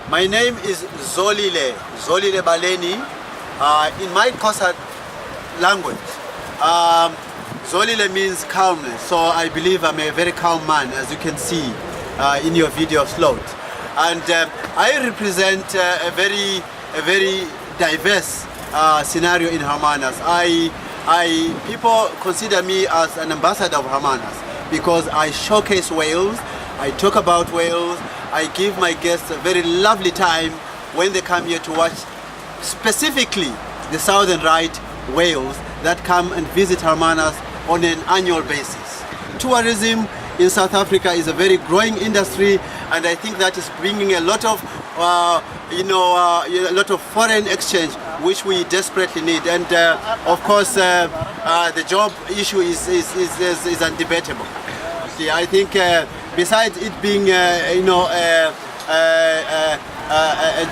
My name is Zolile Baleni. In my Xhosa language, Zolile means calmness. So I believe I'm a very calm man, as you can see in your video of Sloth. And I represent a very diverse scenario in Hermanus. People consider me as an ambassador of Hermanus because I showcase Wales, I talk about Wales, I give my guests a very lovely time when they come here to watch specifically the Southern Right whales that come and visit Hermanus on an annual basis. Tourism in South Africa is a very growing industry, and I think that is bringing a lot of a lot of foreign exchange, which we desperately need. And of course, the job issue is undebatable. I think besides it being a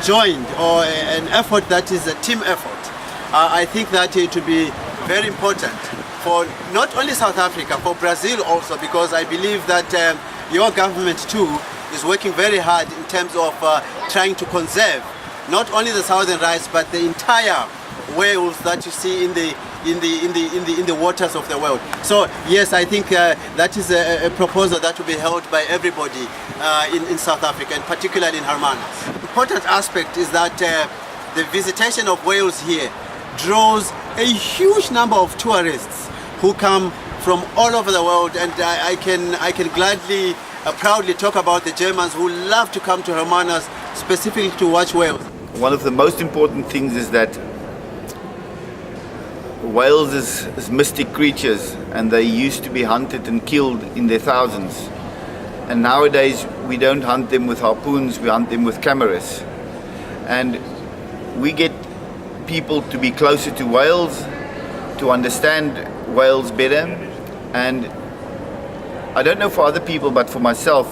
joint or an effort that is a team effort, I think that it will be very important for not only South Africa, for Brazil also, because I believe that your government too is working very hard in terms of trying to conserve not only the southern rights but the entire whales that you see in the waters of the world. So yes, I think that is a proposal that will be held by everybody in South Africa, and particularly in Hermanus. Important aspect is that the visitation of whales here draws a huge number of tourists who come from all over the world, and I can gladly, proudly talk about the Germans who love to come to Hermanus specifically to watch whales. One of the most important things is that whales is mystic creatures, and they used to be hunted and killed in their thousands. And nowadays we don't hunt them with harpoons, we hunt them with cameras. And we get people to be closer to whales, to understand whales better. And I don't know for other people, but for myself,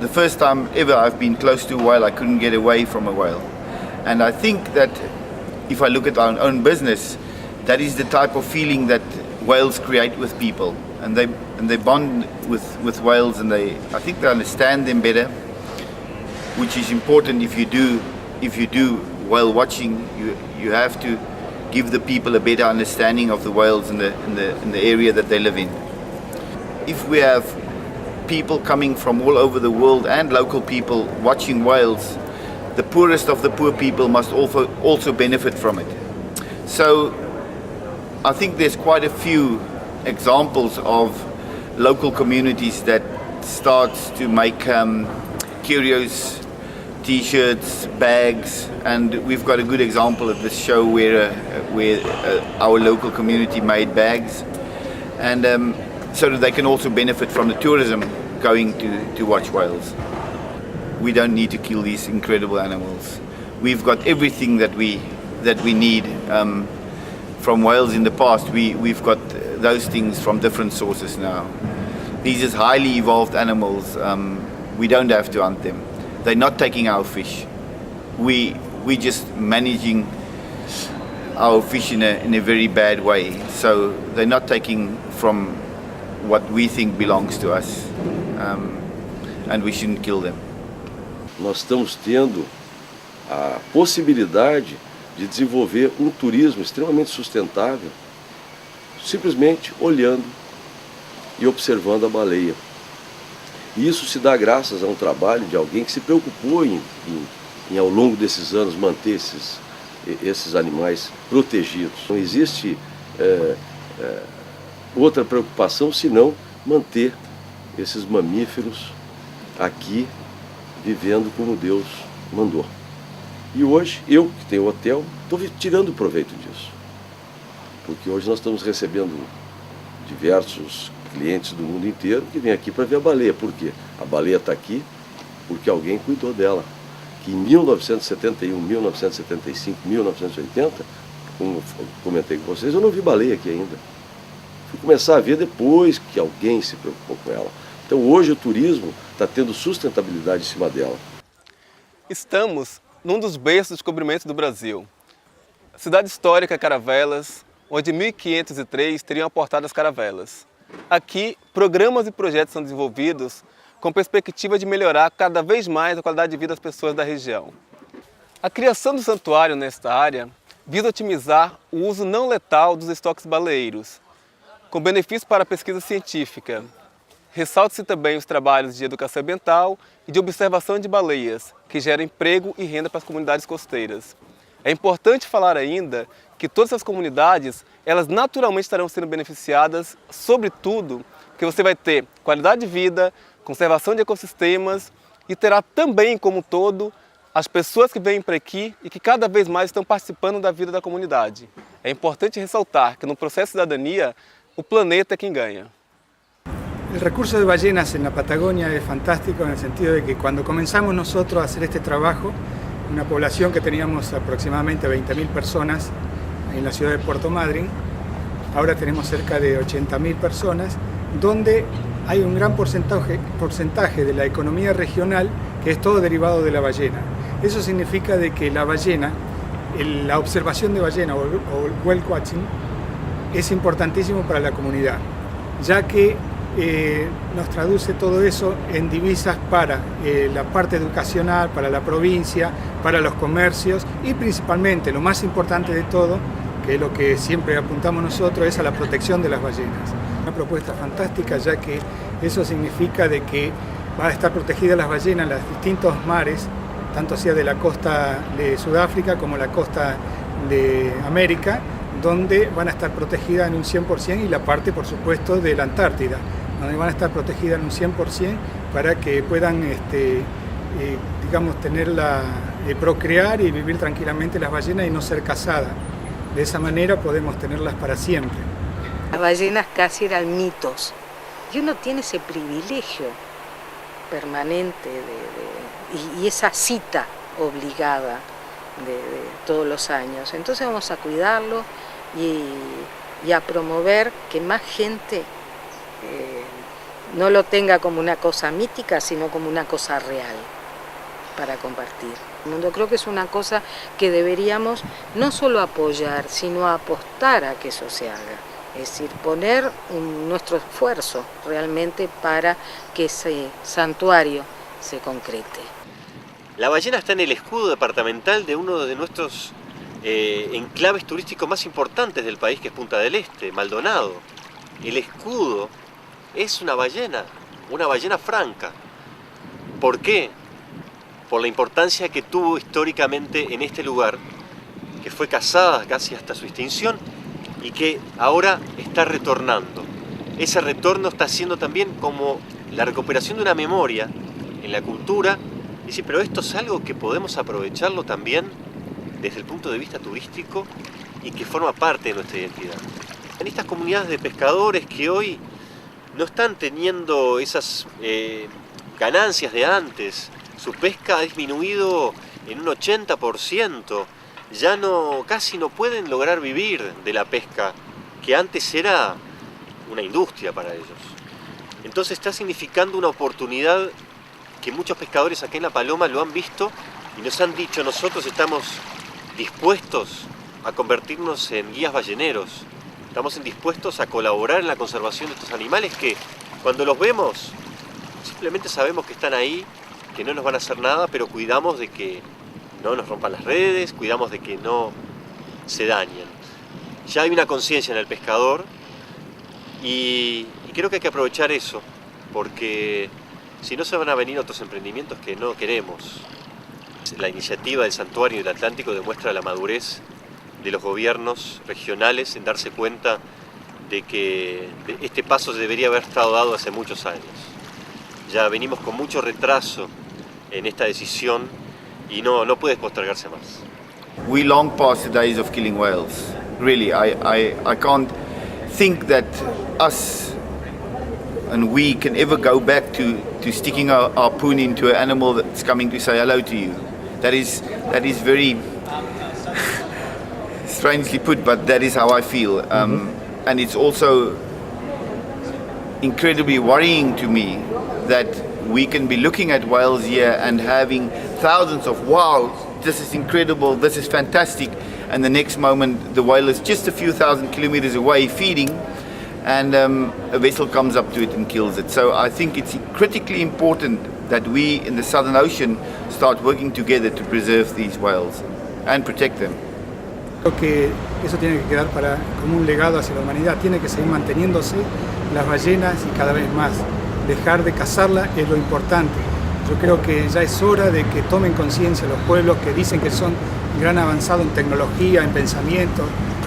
the first time ever I've been close to a whale, I couldn't get away from a whale. And I think that if I look at our own business, that is the type of feeling that whales create with people. And they bond with whales, and I think they understand them better, which is important. If you do whale watching, you have to give the people a better understanding of the whales in the area that they live in. If we have people coming from all over the world and local people watching whales, the poorest of the poor people must also benefit from it. So I think there's quite a few examples of local communities that starts to make curios, t-shirts, bags, and we've got a good example at this show where our local community made bags, and so that they can also benefit from the tourism going to watch whales. We don't need to kill these incredible animals. We've got everything that we need from whales in the past. We've got those things from different sources now. These are highly evolved animals. We don't have to hunt them. They're not taking our fish. We just managing our fish in a very bad way. So they're not taking from what we think belongs to us, and we shouldn't kill them. Nós estamos tendo a possibilidade de desenvolver um turismo extremamente sustentável, simplesmente olhando e observando a baleia. E isso se dá graças a um trabalho de alguém que se preocupou em ao longo desses anos, manter esses animais protegidos. Não existe outra preocupação senão manter esses mamíferos aqui vivendo como Deus mandou. E hoje, eu que tenho hotel, estou tirando proveito disso. Porque hoje nós estamos recebendo diversos clientes do mundo inteiro que vêm aqui para ver a baleia. Por quê? A baleia está aqui porque alguém cuidou dela. Que em 1971, 1975, 1980, como comentei com vocês, eu não vi baleia aqui ainda. Fui começar a ver depois que alguém se preocupou com ela. Então hoje o turismo está tendo sustentabilidade em cima dela. Estamos num dos berços de descobrimento do Brasil. Cidade histórica Caravelas, onde em 1503 teriam aportado as caravelas. Aqui, programas e projetos são desenvolvidos com perspectiva de melhorar cada vez mais a qualidade de vida das pessoas da região. A criação do santuário nesta área visa otimizar o uso não letal dos estoques baleeiros, com benefício para a pesquisa científica. Ressalta-se também os trabalhos de educação ambiental e de observação de baleias, que geram emprego e renda para as comunidades costeiras. É importante falar ainda que todas as comunidades, elas naturalmente estarão sendo beneficiadas, sobretudo, porque você vai ter qualidade de vida, conservação de ecossistemas e terá também, como um todo, as pessoas que vêm para aqui e que cada vez mais estão participando da vida da comunidade. É importante ressaltar que no processo de cidadania, o planeta é quem ganha. El recurso de ballenas en la Patagonia es fantástico en el sentido de que cuando comenzamos nosotros a hacer este trabajo, una población que teníamos aproximadamente 20.000 personas en la ciudad de Puerto Madryn, ahora tenemos cerca de 80.000 personas, donde hay un gran porcentaje de la economía regional que es todo derivado de la ballena. Eso significa de que la ballena, la observación de ballena o whale watching es importantísimo para la comunidad, ya que nos traduce todo eso en divisas para la parte educacional, para la provincia, para los comercios y principalmente, lo más importante de todo, que es lo que siempre apuntamos nosotros, es a la protección de las ballenas. Una propuesta fantástica, ya que eso significa de que van a estar protegidas las ballenas en los distintos mares, tanto sea de la costa de Sudáfrica como la costa de América, donde van a estar protegidas en un 100% y la parte, por supuesto, de la Antártida, donde van a estar protegidas en un 100% para que puedan, digamos, procrear y vivir tranquilamente las ballenas y no ser cazadas. De esa manera podemos tenerlas para siempre. Las ballenas casi eran mitos y uno tiene ese privilegio permanente y esa cita obligada de todos los años. Entonces vamos a cuidarlo y a promover que más gente no lo tenga como una cosa mítica, sino como una cosa real para compartir. Yo creo que es una cosa que deberíamos no solo apoyar, sino apostar a que eso se haga. Es decir, poner nuestro esfuerzo realmente para que ese santuario se concrete. La ballena está en el escudo departamental de uno de nuestros enclaves turísticos más importantes del país, que es Punta del Este, Maldonado. El escudo es una ballena franca. ¿Por qué? Por la importancia que tuvo históricamente en este lugar, que fue cazada casi hasta su extinción y que ahora está retornando. Ese retorno está siendo también como la recuperación de una memoria en la cultura. Dice, pero esto es algo que podemos aprovecharlo también desde el punto de vista turístico y que forma parte de nuestra identidad. En estas comunidades de pescadores que hoy no están teniendo esas ganancias de antes, su pesca ha disminuido en un 80%, ya casi no pueden lograr vivir de la pesca, que antes era una industria para ellos. Entonces está significando una oportunidad que muchos pescadores aquí en La Paloma lo han visto y nos han dicho, nosotros estamos dispuestos a convertirnos en guías balleneros, estamos dispuestos a colaborar en la conservación de estos animales que cuando los vemos simplemente sabemos que están ahí, que no nos van a hacer nada, pero cuidamos de que no nos rompan las redes, cuidamos de que no se dañen. Ya hay una conciencia en el pescador y creo que hay que aprovechar eso, porque si no se van a venir otros emprendimientos que no queremos. La iniciativa del Santuario del Atlántico demuestra la madurez de los gobiernos regionales en darse cuenta de que este paso debería haber estado dado hace muchos años. Ya venimos con mucho retraso en esta decisión y no puede postergarse más. We long past the days of killing whales. Really, I can't think that us and we can ever go back to sticking our harpoon into an animal that's coming to say hello to you. That is very strangely put, but that is how I feel. And it's also incredibly worrying to me that we can be looking at whales here and having thousands of, wow, this is incredible, this is fantastic, and the next moment the whale is just a few thousand kilometers away feeding, and a vessel comes up to it and kills it. So I think it's critically important that we in the Southern Ocean start working together to preserve these whales and protect them. Creo que eso tiene que quedar como un legado hacia la humanidad, tiene que seguir manteniéndose las ballenas y cada vez más. Dejar de cazarla es lo importante. Yo creo que ya es hora de que tomen conciencia los pueblos que dicen que son gran avanzados en tecnología, en pensamiento,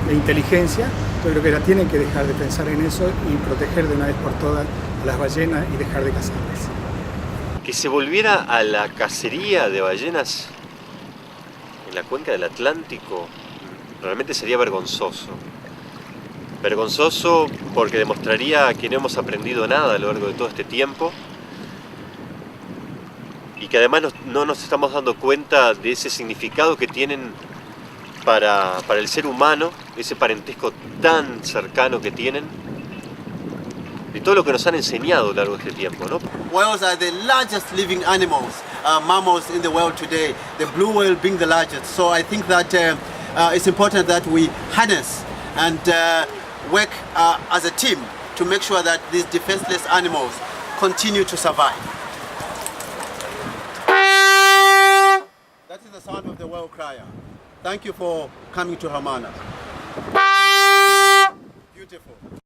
en inteligencia. Yo creo que ya tienen que dejar de pensar en eso y proteger de una vez por todas a las ballenas y dejar de cazarlas. Que se volviera a la cacería de ballenas en la cuenca del Atlántico realmente sería vergonzoso. Vergonzoso porque demostraría que no hemos aprendido nada a lo largo de todo este tiempo y que además no nos estamos dando cuenta de ese significado que tienen para el ser humano, ese parentesco tan cercano que tienen, de todo lo que nos han enseñado a lo largo de este tiempo, ¿no? Whales are the largest living animals, mammals in the world today, the blue whale being the largest. So I think that it's important that we harness and work as a team to make sure that these defenseless animals continue to survive. That is the sound of the whale crier. Thank you for coming to Hermanas. Beautiful.